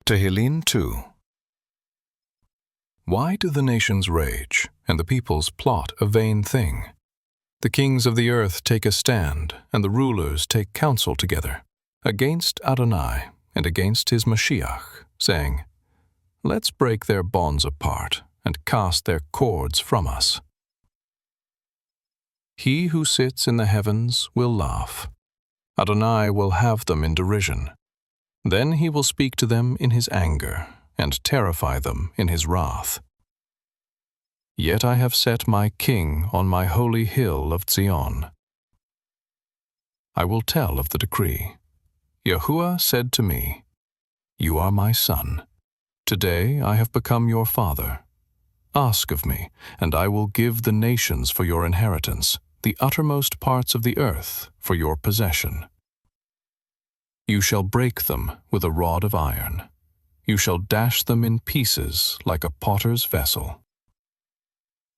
Tehillim 2. Why do the nations rage, and the peoples plot a vain thing? The kings of the earth take a stand, and the rulers take counsel together, against Adonai and against his Mashiach, saying, Let's break their bonds apart, and cast their cords from us. He who sits in the heavens will laugh. Adonai will have them in derision. Then he will speak to them in his anger, and terrify them in his wrath. Yet I have set my king on my holy hill of Zion. I will tell of the decree. Yahuwah said to me, You are my son. Today I have become your father. Ask of me, and I will give the nations for your inheritance, the uttermost parts of the earth for your possession. You shall break them with a rod of iron. You shall dash them in pieces like a potter's vessel.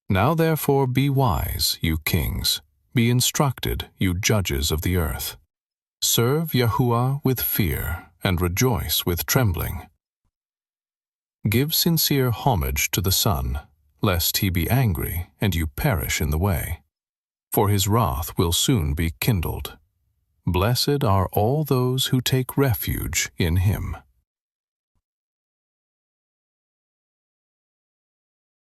Now therefore be wise, you kings. Be instructed, you judges of the earth. Serve Yahuwah with fear, and rejoice with trembling. Give sincere homage to the Son, lest he be angry and you perish in the way. For his wrath will soon be kindled. Blessed are all those who take refuge in him.